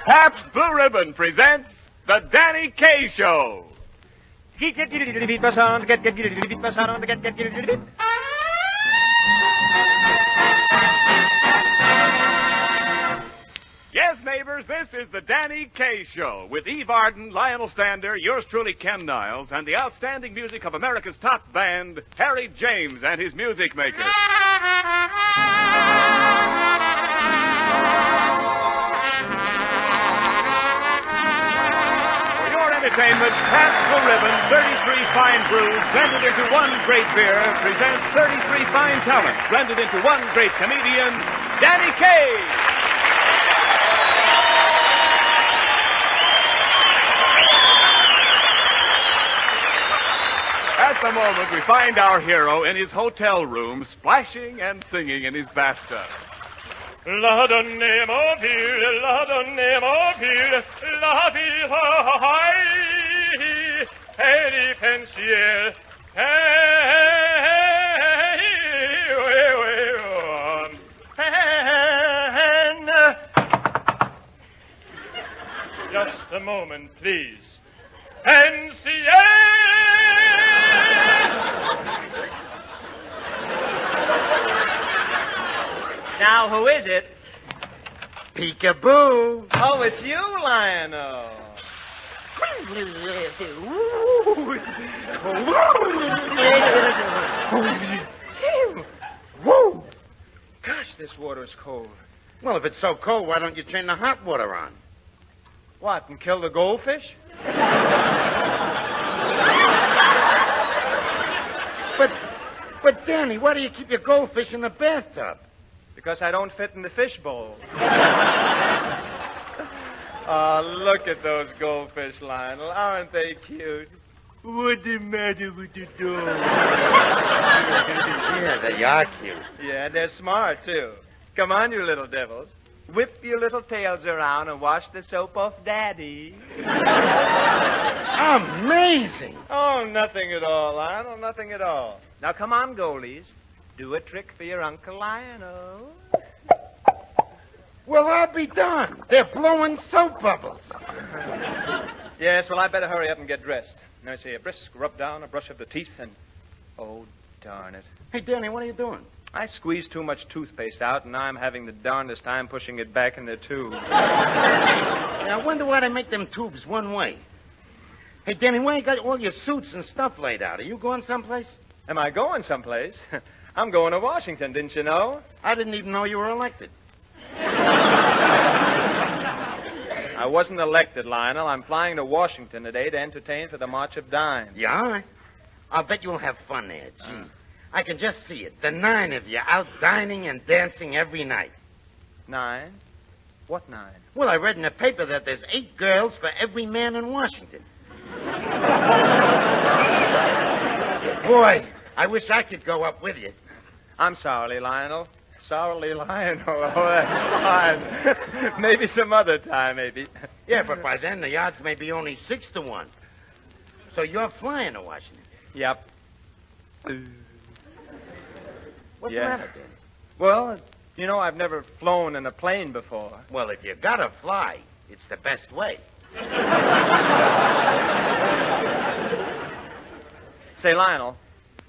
Pabst Blue Ribbon presents The Danny Kaye Show. Yes, neighbors, this is The Danny Kaye Show with Eve Arden, Lionel Stander, yours truly, Ken Niles, and the outstanding music of America's top band, Harry James and his music makers. Entertainment, Pabst Blue Ribbon, 33 fine brews blended into one great beer, presents 33 fine talents blended into one great comedian, Danny Kaye. At the moment, we find our hero in his hotel room, splashing and singing in his bathtub. La donne mobile, la donne mobile, la vita e di pensier. Just a moment, please. Pensier! Now, who is it? Peekaboo. Oh, it's you, Lionel. Woo! Gosh, this water is cold. Well, if it's so cold, why don't you turn the hot water on? What, and kill the goldfish? But Danny, why do you keep your goldfish in the bathtub? Because I don't fit in the fish bowl. Oh, look at those goldfish, Lionel. Aren't they cute? What's the matter with the dog? Yeah, they are cute. Yeah, they're smart, too. Come on, you little devils. Whip your little tails around and wash the soap off Daddy. Amazing. Oh, nothing at all, Lionel, nothing at all. Now, come on, Goldies. Do a trick for your Uncle Lionel. Well, I'll be darned. They're blowing soap bubbles. Yes, well, I better hurry up and get dressed. Now, I say a brisk rub down, a brush of the teeth, and... Oh, darn it. Hey, Danny, what are you doing? I squeezed too much toothpaste out, and now I'm having the darndest time pushing it back in the tube. Yeah, I wonder why they make them tubes one way. Hey, Danny, why you got all your suits and stuff laid out? Are you going someplace? Am I going someplace? I'm going to Washington, didn't you know? I didn't even know you were elected. I wasn't elected, Lionel. I'm flying to Washington today to entertain for the March of Dimes. Yeah? I'll bet you'll have fun there, gee. I can just see it. The 9 of you out dining and dancing every night. 9? What 9? Well, I read in the paper that there's 8 girls for every man in Washington. Boy, I wish I could go up with you. I'm sorry, Lionel. Sorry, Lionel. Oh, that's fine. Maybe some other time, maybe. Yeah, but by then the odds may be only 6 to 1. So you're flying to Washington? Yep. What's the matter, Danny? Well, you know, I've never flown in a plane before. Well, if you gotta fly, it's the best way. Say, Lionel,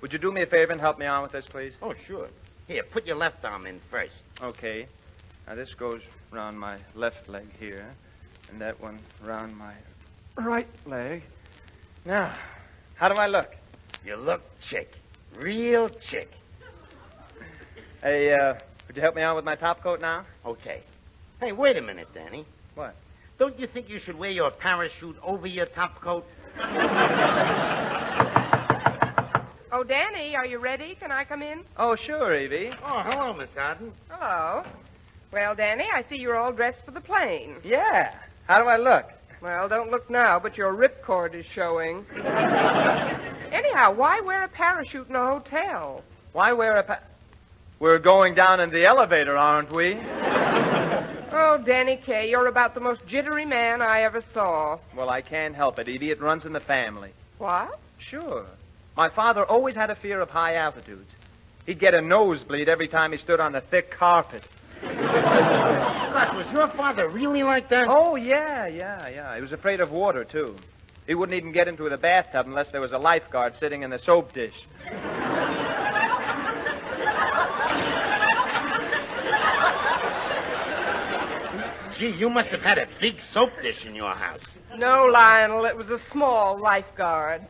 would you do me a favor and help me on with this, please? Oh, sure. Here, put your left arm in first. Okay. Now, this goes around my left leg here, and that one around my right leg. Now, how do I look? You look chick. Real chick. Hey, would you help me on with my top coat now? Okay. Hey, wait a minute, Danny. What? Don't you think you should wear your parachute over your top coat? Oh, Danny, are you ready? Can I come in? Oh, sure, Evie. Oh, hello, Miss Arden. Hello. Well, Danny, I see you're all dressed for the plane. Yeah. How do I look? Well, don't look now, but your ripcord is showing. Anyhow, why wear a parachute in a hotel? Why wear We're going down in the elevator, aren't we? Oh, Danny Kaye, you're about the most jittery man I ever saw. Well, I can't help it, Evie. It runs in the family. What? Sure. My father always had a fear of high altitudes. He'd get a nosebleed every time he stood on a thick carpet. Gosh, was your father really like that? Oh, yeah. He was afraid of water, too. He wouldn't even get into the bathtub unless there was a lifeguard sitting in the soap dish. Gee, you must have had a big soap dish in your house. No, Lionel, it was a small lifeguard.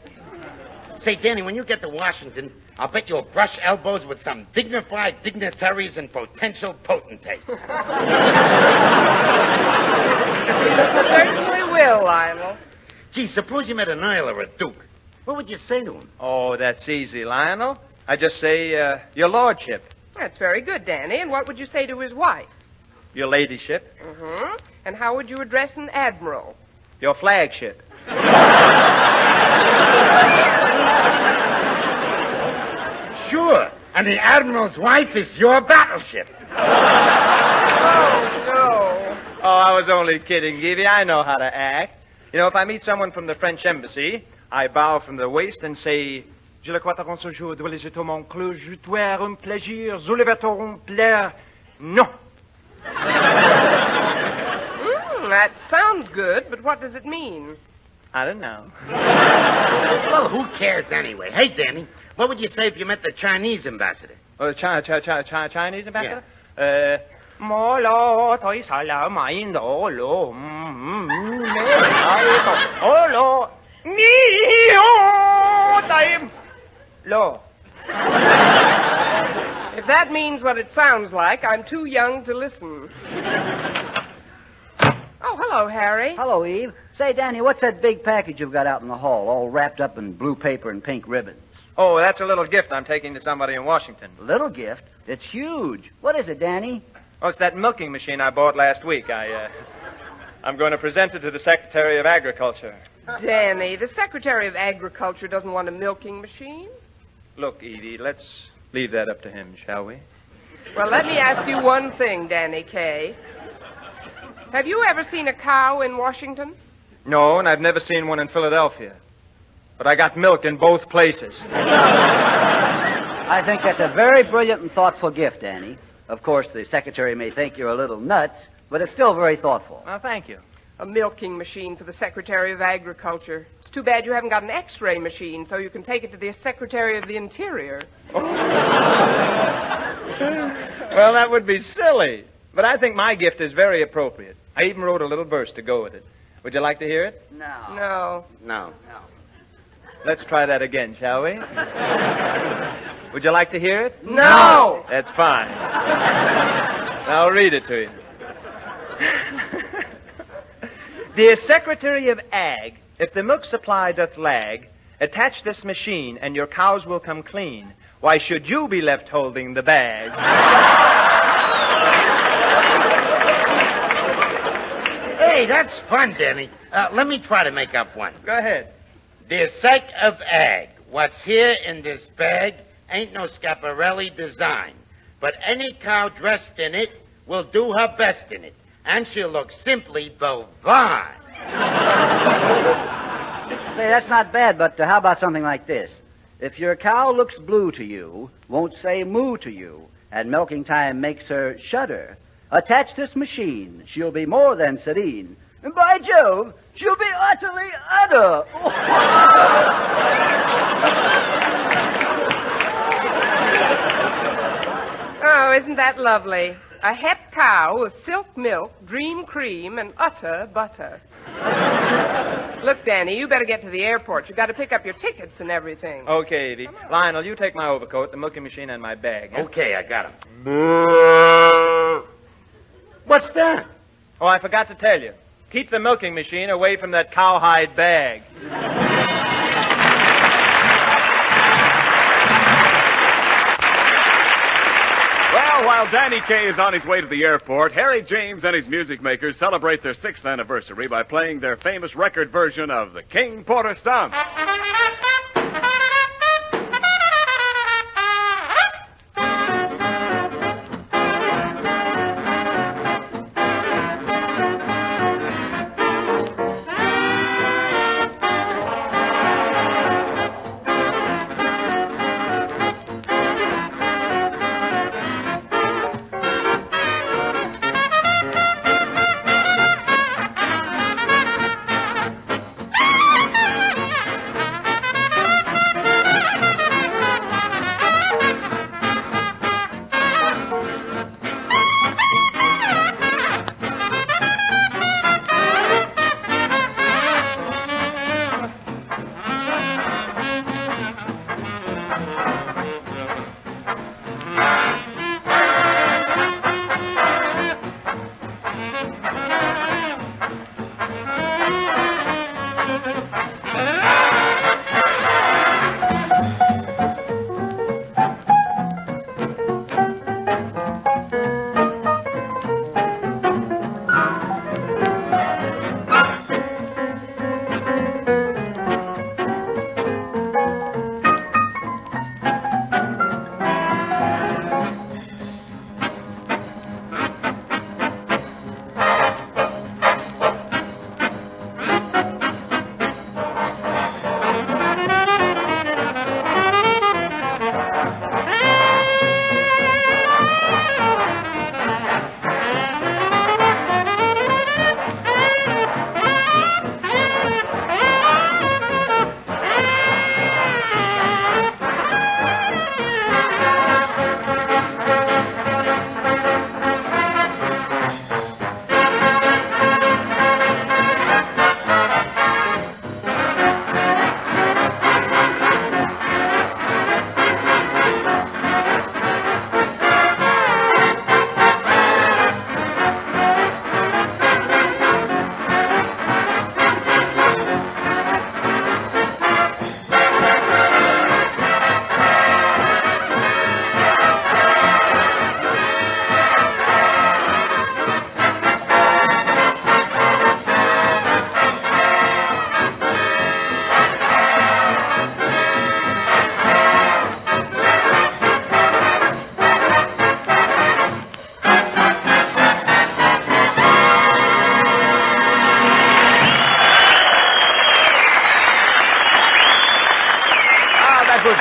Say, Danny, when you get to Washington, I'll bet you'll brush elbows with some dignified dignitaries and potential potentates. Certainly will, Lionel. Gee, suppose you met a Nile or a Duke. What would you say to him? Oh, that's easy, Lionel. I just say, your lordship, That's very good, Danny. And what would you say to his wife? your ladyship, Mm-hmm. And how would you address an admiral? your flagship. Sure. And the admiral's wife is your battleship. Oh, no. Oh, I was only kidding, Evie. I know how to act. You know, if I meet someone from the French embassy, I bow from the waist and say, Je le crois qu'on se joue, dois les mon clou, je dois un plaisir, je le vais ton plaire. Non. That sounds good, but what does it mean? I don't know. Well, who cares anyway? Hey, Danny, what would you say if you met the Chinese ambassador? Oh, the Chinese ambassador? Mo lo toi sa la mai do lo oh lo ni o time lo. If that means what it sounds like, I'm too young to listen. Oh, hello, Harry. Hello, Eve. Say, Danny, what's that big package you've got out in the hall, all wrapped up in blue paper and pink ribbons? Oh, that's a little gift I'm taking to somebody in Washington. Little gift? It's huge. What is it, Danny? Oh, it's that milking machine I bought last week. I'm going to present it to the Secretary of Agriculture. Danny, the Secretary of Agriculture doesn't want a milking machine. Look, Edie, let's leave that up to him, shall we? Well, let me ask you one thing, Danny Kaye. Have you ever seen a cow in Washington? No, and I've never seen one in Philadelphia. But I got milk in both places. I think that's a very brilliant and thoughtful gift, Danny. Of course, the secretary may think you're a little nuts, but it's still very thoughtful. Well, thank you. A milking machine for the Secretary of Agriculture. It's too bad you haven't got an X-ray machine so you can take it to the Secretary of the Interior. Well, that would be silly. But I think my gift is very appropriate. I even wrote a little verse to go with it. Would you like to hear it? No. No. Let's try that again, shall we? Would you like to hear it? No! That's fine. I'll read it to you. Dear Secretary of Ag, if the milk supply doth lag, attach this machine and your cows will come clean. Why should you be left holding the bag? Hey, that's fun, Danny. Let me try to make up one. Go ahead. Dear Sec of Ag, what's here in this bag ain't no Schiaparelli design, but any cow dressed in it will do her best in it, and she'll look simply bovine. Say, that's not bad, but how about something like this? If your cow looks blue to you, won't say moo to you, and milking time makes her shudder, attach this machine. She'll be more than serene. And by Jove, she'll be utterly utter. Oh, isn't that lovely? A het cow with silk milk, dream cream, and utter butter. Look, Danny, you better get to the airport. You've got to pick up your tickets and everything. Okay, Evie. Lionel, you take my overcoat, the milking machine, and my bag. Huh? Okay, I got him. What's that? Oh, I forgot to tell you. Keep the milking machine away from that cowhide bag. Well, while Danny Kaye is on his way to the airport, Harry James and his music makers celebrate their 6th anniversary by playing their famous record version of the King Porter Stomp.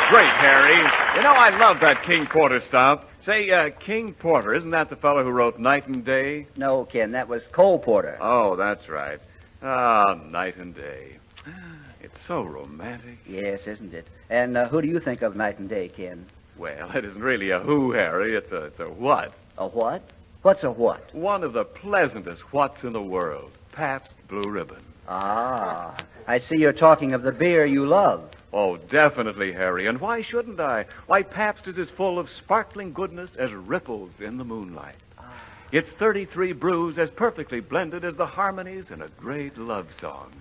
great, Harry. You know, I love that King Porter stomp. Say, King Porter, isn't that the fellow who wrote Night and Day? No, Ken, that was Cole Porter. Oh, that's right. Ah, Night and Day. It's so romantic. Yes, isn't it? And who do you think of Night and Day, Ken? Well, it isn't really a who, Harry. It's a what. A what? What's a what? One of the pleasantest whats in the world. Pabst Blue Ribbon. Ah, I see you're talking of the beer you love. Oh, definitely, Harry. And why shouldn't I? Why, Pabst is as full of sparkling goodness as ripples in the moonlight. It's 33 brews as perfectly blended as the harmonies in a great love song.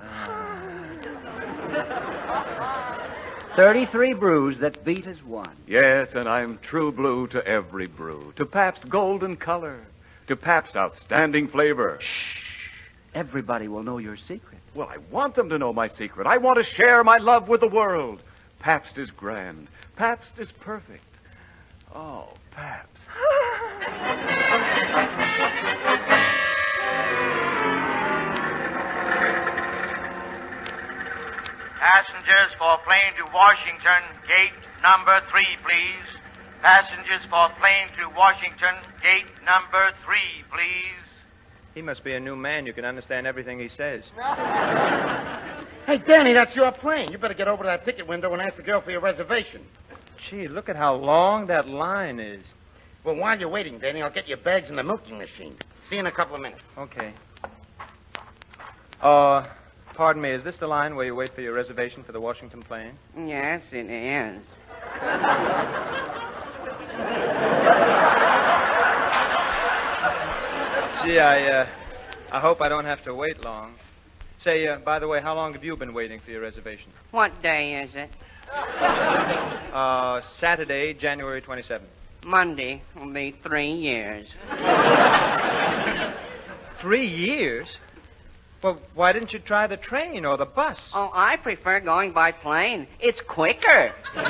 33 brews that beat as one. Yes, and I'm true blue to every brew. To Pabst golden color. To Pabst outstanding flavor. Shh. Everybody will know your secret. Well, I want them to know my secret. I want to share my love with the world. Pabst is grand. Pabst is perfect. Oh, Pabst. Passengers for plane to Washington, gate number 3, please. Passengers for plane to Washington, gate number 3, please. He must be a new man. You can understand everything he says. Hey, Danny, that's your plane. You better get over to that ticket window and ask the girl for your reservation. Gee, look at how long that line is. Well, while you're waiting, Danny, I'll get your bags in the milking machine. See you in a couple of minutes. Okay. Pardon me, is this the line where you wait for your reservation for the Washington plane? Yes, it is. Gee, I hope I don't have to wait long. Say, by the way, how long have you been waiting for your reservation? What day is it? Saturday, January 27th. Monday will be 3 years. 3 years? Well, why didn't you try the train or the bus? Oh, I prefer going by plane. It's quicker. Oh,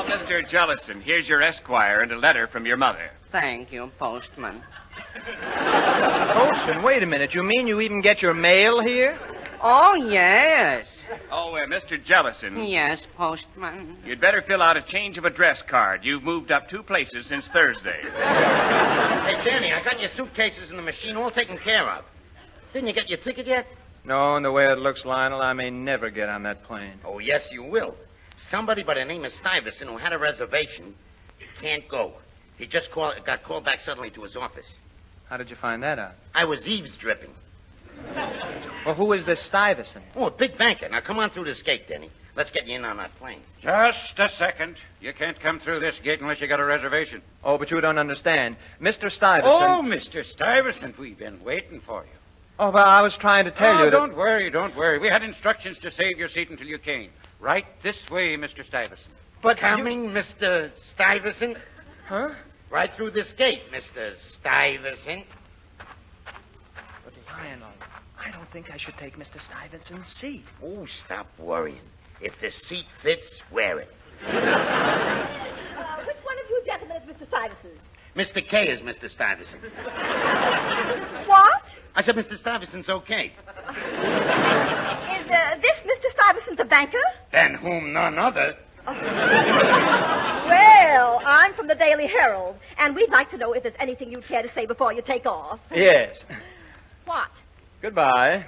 Mr. Jellison, here's your Esquire and a letter from your mother. Thank you, postman. Postman, wait a minute. You mean you even get your mail here? Oh, yes. Oh, Mr. Jellison. Yes, postman. You'd better fill out a change of address card. You've moved up 2 places since Thursday. Hey, Danny, I got your suitcases in the machine all taken care of. Didn't you get your ticket yet? No, and the way it looks, Lionel, I may never get on that plane. Oh, yes, you will. Somebody by the name of Stuyvesant who had a reservation can't go. He just got called back suddenly to his office. How did you find that out? I was eavesdripping. Well, who is this Stuyvesant? Oh, a big banker. Now, come on through this gate, Denny. Let's get you in on that plane. Just a second. You can't come through this gate unless you got a reservation. Oh, but you don't understand. Mr. Stuyvesant... Oh, Mr. Stuyvesant, we've been waiting for you. Oh, well, I was trying to tell you that... Don't worry, don't worry. We had instructions to save your seat until you came. Right this way, Mr. Stuyvesant. But Coming, Mr. Stuyvesant? Huh? Right through this gate, Mr. Stuyvesant. But, Lionel, I don't think I should take Mr. Stuyvesant's seat. Oh, stop worrying. If the seat fits, wear it. Which one of you gentlemen is Mr. Stuyvesant's? Mr. Kaye is Mr. Stuyvesant. What? I said Mr. Stuyvesant's okay. Is this Mr. Stuyvesant the banker? Than whom none other. Well, I'm from the Daily Herald, and we'd like to know if there's anything you'd care to say before you take off. Yes. What? Goodbye.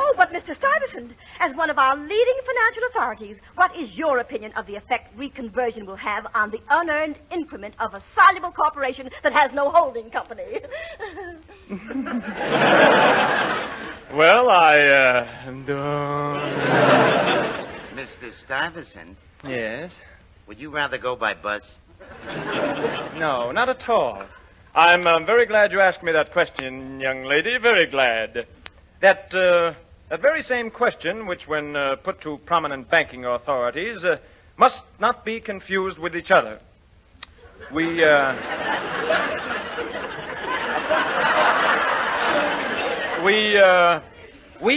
Oh, but Mr. Stuyvesant, as one of our leading financial authorities, what is your opinion of the effect reconversion will have on the unearned increment of a soluble corporation that has no holding company? Well, Mr. Stuyvesant, Yes? would you rather go by bus? No, not at all. I'm very glad you asked me that question, young lady. Very glad. That very same question, which when put to prominent banking authorities, must not be confused with each other. We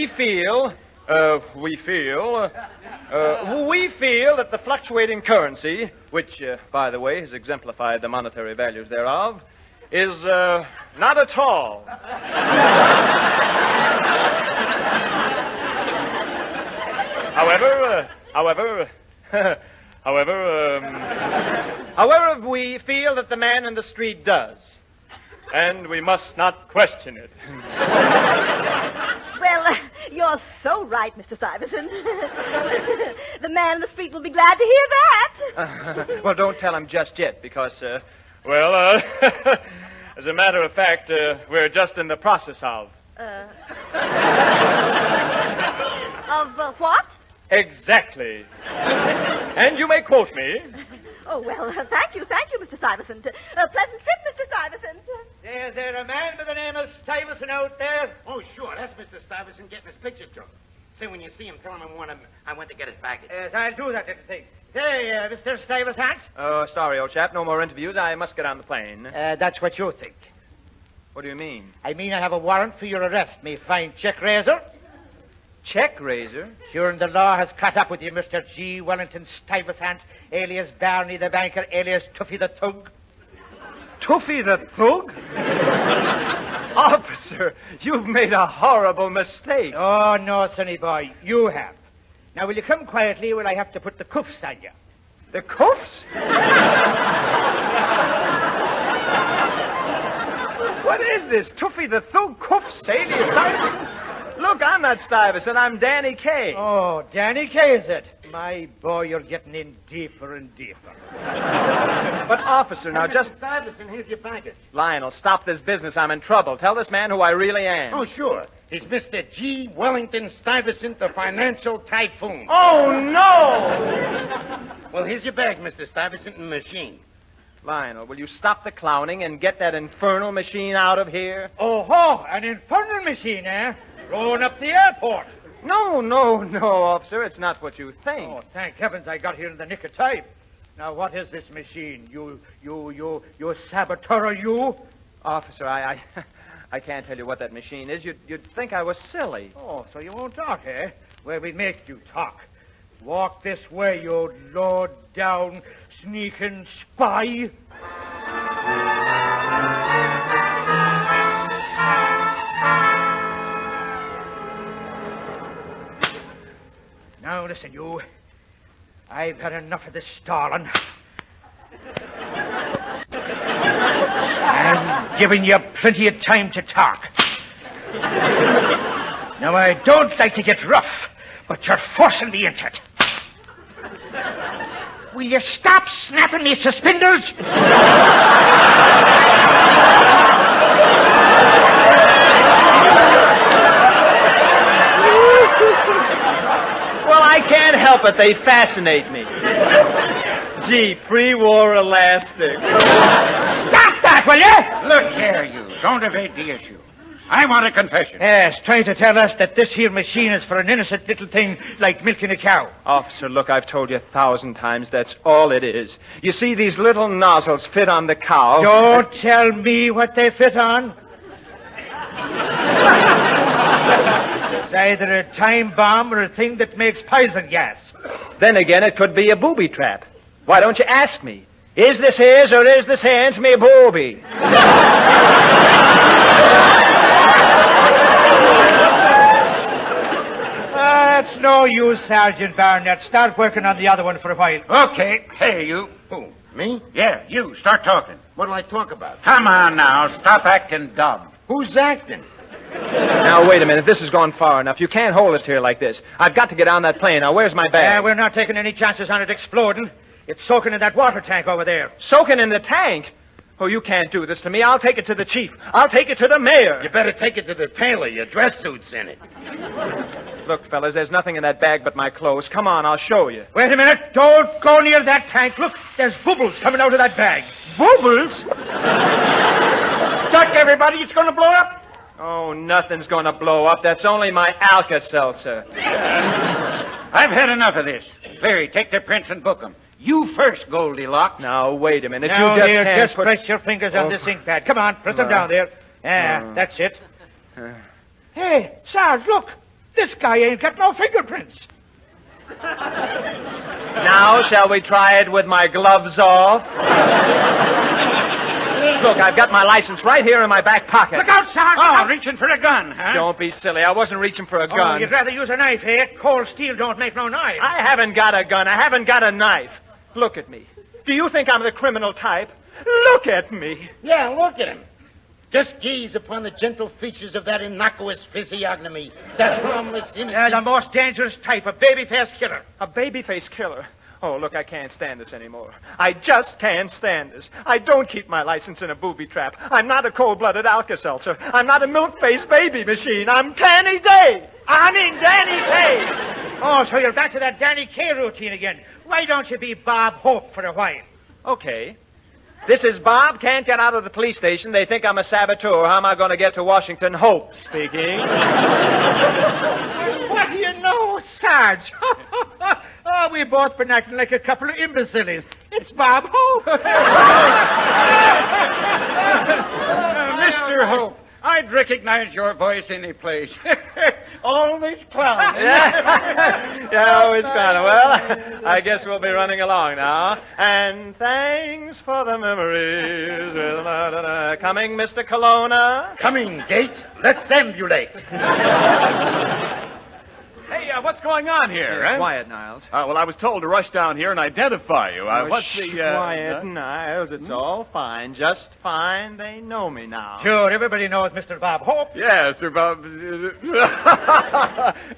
feel that the fluctuating currency, which, by the way, has exemplified the monetary values thereof, is not at all. However, we feel that the man in the street does. And we must not question it. Well, you're so right, Mr. Stuyvesant. The man in the street will be glad to hear that. Well, don't tell him just yet, because, as a matter of fact, we're just in the process of. Of what? Exactly. And you may quote me. Oh, well, thank you, Mr. Stuyvesant. A pleasant trip, Mr. Stuyvesant. Is there a man by the name of Stuyvesant out there? Oh, sure. That's Mr. Stuyvesant getting his picture took. Say, when you see him, tell him I went to get his baggage. Yes, I'll do that little thing. Say, Mr. Stuyvesant. Oh, sorry, old chap. No more interviews. I must get on the plane. That's what you think. What do you mean? I mean I have a warrant for your arrest. Me fine check razor. Check razor? Sure, and the law has caught up with you, Mr. G. Wellington Stuyvesant, alias Barney the banker, alias Tuffy the Thug. Tuffy the Thug? Officer, you've made a horrible mistake. Oh, no, sonny boy, you have. Now, will you come quietly, or I have to put the cuffs on you? The cuffs? What is this? Tuffy the Thug cuffs, alias Stuyvesant? Look, I'm not Stuyvesant. I'm Danny Kaye. Oh, Danny Kaye, is it? My boy, you're getting in deeper and deeper. But, officer, now just... Stuyvesant, here's your baggage. Lionel, stop this business. I'm in trouble. Tell this man who I really am. Oh, sure. He's Mr. G. Wellington Stuyvesant, the financial typhoon. Oh, no! Well, here's your bag, Mr. Stuyvesant, and machine. Lionel, will you stop the clowning and get that infernal machine out of here? Oh, an infernal machine, eh? Rolling up the airport. No, officer. It's not what you think. Oh, thank heavens I got here in the nick of time. Now, what is this machine? You saboteur, you? Officer, I can't tell you what that machine is. You'd think I was silly. Oh, so you won't talk, eh? Well, we make you talk. Walk this way, you low-down, sneaking spy. Now, listen, you. I've had enough of this stalling. I'm giving you plenty of time to talk. Now, I don't like to get rough, but you're forcing me into it. Will you stop snapping me suspenders? Well, I can't help it. They fascinate me. Gee, pre-war elastic. Stop that, will you? Look here, you. Don't evade the issue. I want a confession. Yes, trying to tell us that this here machine is for an innocent little thing like milking a cow. Officer, look, I've told you 1,000 times that's all it is. You see, these little nozzles fit on the cow. Don't tell me what they fit on. It's either a time bomb or a thing that makes poison gas. Then again, it could be a booby trap. Why don't you ask me? Is this his or is this hand me booby? That's no use, Sergeant Barnett. Start working on the other one for a while. Okay. Hey, you. Who, me? Yeah, you. Start talking. What'll I talk about? Come on now. Stop acting dumb. Who's acting? Now, wait a minute. This has gone far enough. You can't hold us here like this. I've got to get on that plane. Now, where's my bag? We're not taking any chances on it exploding. It's soaking in that water tank over there. Soaking in the tank? Oh, you can't do this to me. I'll take it to the chief. I'll take it to the mayor. You better take it to the tailor. Your dress suit's in it. Look, fellas, there's nothing in that bag but my clothes. Come on, I'll show you. Wait a minute. Don't go near that tank. Look, there's bubbles coming out of that bag. Bubbles? Duck, everybody. It's going to blow up. Oh, nothing's going to blow up. That's only my Alka-Seltzer. I've had enough of this. Clary, take the prints and book them. You first, Goldilocks. Now, wait a minute. Now, you just here, can't just press your fingers on this ink pad. Come on, press them down there. That's it. Hey, Sarge, look. This guy ain't got no fingerprints. Now, shall we try it with my gloves off? Look, I've got my license right here in my back pocket. Look out, Sarge! Oh, reaching for a gun, huh? Don't be silly. I wasn't reaching for a Oh, gun. you'd rather use a knife, eh? Cold steel don't make no knife. I haven't got a gun. I haven't got a knife. Look at me. Do you think I'm the criminal type? Look at me. Yeah, look at him. Just gaze upon the gentle features of that innocuous physiognomy, that harmless innocent... The most dangerous type, a baby-faced killer. A baby-faced killer. Oh, look, I can't stand this anymore. I just can't stand this. I don't keep my license in a booby trap. I'm not a cold-blooded Alka-Seltzer. I'm not a milk-faced baby machine. I'm Danny Day. Danny Kaye. Oh, so you're back to that Danny Kaye routine again. Why don't you be Bob Hope for a while? Okay. This is Bob. Can't get out of the police station. They think I'm a saboteur. How am I going to get to Washington? Hope speaking. What do you know, Sarge? Oh, we've both been acting like a couple of imbeciles. It's Bob Hope. Mr. Hope, I'd recognize your voice any place. Always clowning. Yeah, always clowning. Well, I guess we'll be running along now. And thanks for the memories. Coming, Mr. Colonna? Coming, Gate. Let's ambulate. Hey, what's going on here, eh? Quiet, Niles. Well, I was told to rush down here and identify you. What's the... Quiet, Niles. It's all fine. Just fine. They know me now. Sure, everybody knows Mr. Bob Hope. Yes, Sir Bob...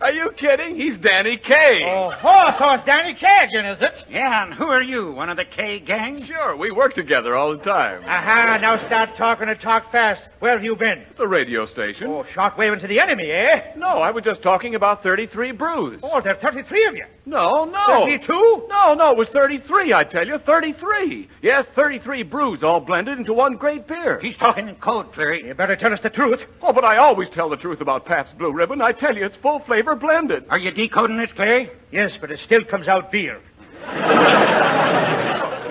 Are you kidding? He's Danny Kaye. Oh, so it's Danny Kaye again, is it? Yeah, and who are you? One of the K gang? Sure, we work together all the time. Aha, now start talking and talk fast. Where have you been? The radio station. Oh, short-waving to the enemy, eh? No, I was just talking about 33 brews. Oh, there are 33 of you. No. 32? No, it was 33, I tell you. 33. Yes, 33 brews all blended into one great beer. He's talking in code, Flurry. You better tell us the truth. Oh, but I always tell the truth about Pabst Blue Ribbon. I tell you, it's full flavor blended. Are you decoding this, Clary? Yes, but it still comes out beer.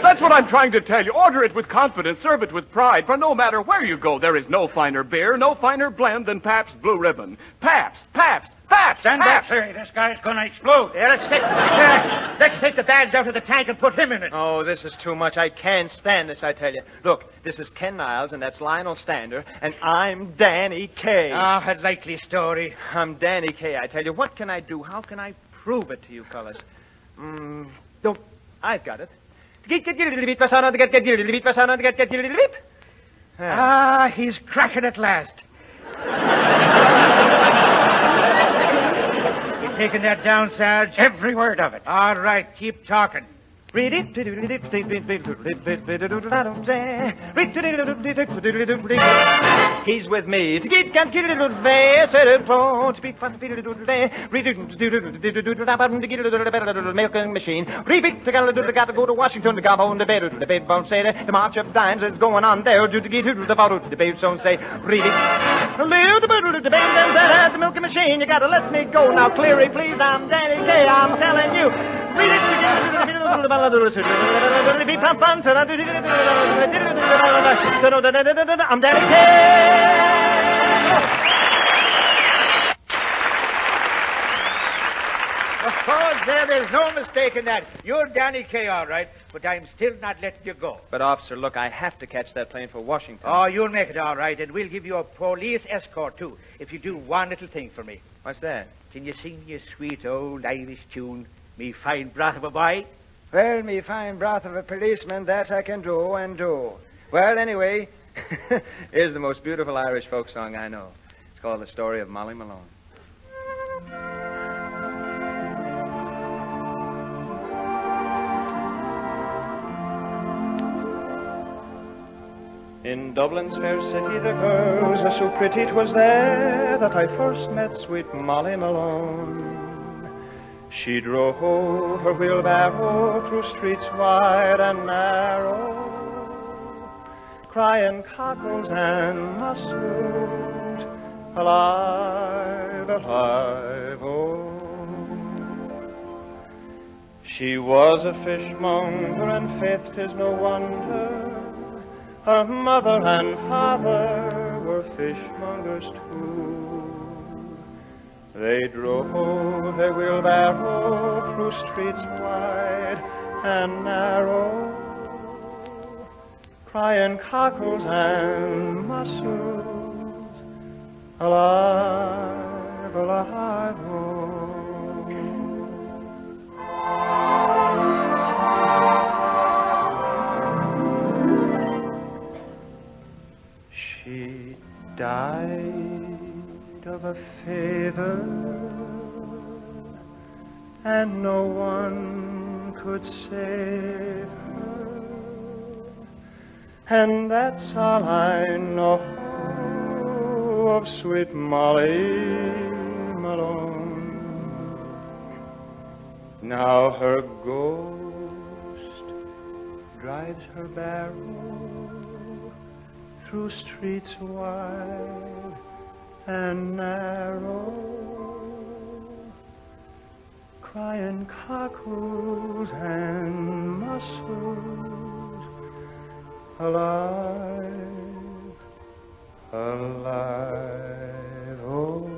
That's what I'm trying to tell you. Order it with confidence, serve it with pride, for no matter where you go, there is no finer beer, no finer blend than Pabst Blue Ribbon. Pabst! Stand back, Flurry. This guy's going to explode. Yeah, let's take the bags out of the tank and put him in it. Oh, this is too much. I can't stand this, I tell you. Look, this is Ken Niles, and that's Lionel Stander, and I'm Danny Kaye. Ah, a likely story. I'm Danny Kaye, I tell you. What can I do? How can I prove it to you fellas? Don't. I've got it. Ah, he's cracking at last. You taking that down, Sarge? Every word of it. All right, keep talking. Read it. He's with me. Milking machine. Got to go to Washington to go home to bed. The bed won't say that. The march of dimes is going on there. The babes don't say. Read it. The milking machine. You got to let me go now. Cleary, please. I'm Danny Kaye. I'm telling you. Read it. I'm Danny Kaye. Oh, there's no mistake in that. You're Danny Kaye, all right, but I'm still not letting you go. But, officer, look, I have to catch that plane for Washington. Oh, you'll make it all right, and we'll give you a police escort, too, if you do one little thing for me. What's that? Can you sing me a sweet old Irish tune, Me Fine Broth of a Boy? Well, me fine broth of a policeman, that I can do and do. Well, anyway, here's the most beautiful Irish folk song I know. It's called The Story of Molly Malone. In Dublin's fair city, the girls are so pretty, 'twas there that I first met sweet Molly Malone. She drove her wheelbarrow through streets wide and narrow, crying cockles and mussels, alive, alive, oh. She was a fishmonger, and faith 'tis no wonder her mother and father were fishmongers too. They drove their wheelbarrow through streets wide and narrow, crying cockles and mussels, alive, alive, oh. She died of a fever, and no one could save her, and that's all I know of sweet Molly Malone. Now her ghost drives her barrow through streets wide and narrow, crying cockles and mussels, alive, alive, oh,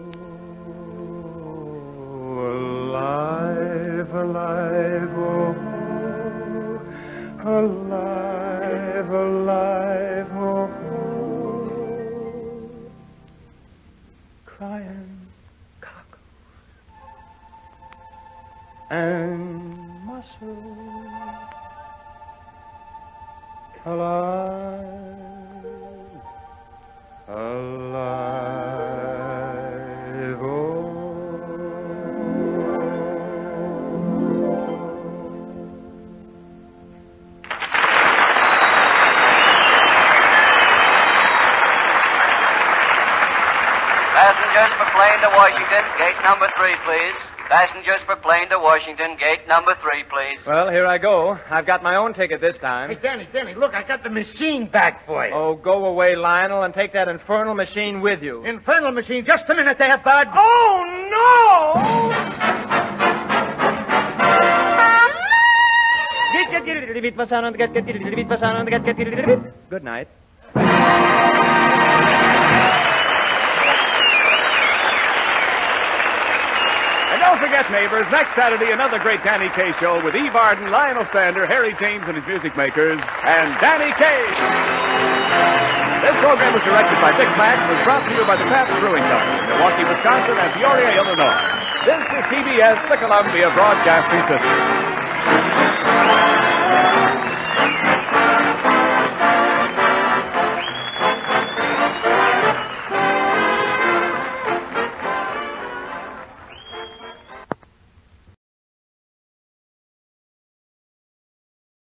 alive, alive, oh, alive, alive, oh, crying cockles and mussels, alive, alive, oh. Passengers for plane to Washington, gate number 3, please. Passengers for plane to Washington, gate number 3, please. Well, here I go. I've got my own ticket this time. Hey, Danny, look, I got the machine back for you. Oh, go away, Lionel, and take that infernal machine with you. Infernal machine. Just a minute there, Bud. Oh, no! Good night. And don't forget, neighbors, next Saturday, another great Danny Kaye show with Eve Arden, Lionel Stander, Harry James and his music makers, and Danny Kaye. This program was directed by Dick Mack and was brought to you by the Pabst Brewing Company, Milwaukee, Wisconsin, and Peoria, Illinois. This is CBS, the Columbia Broadcasting System.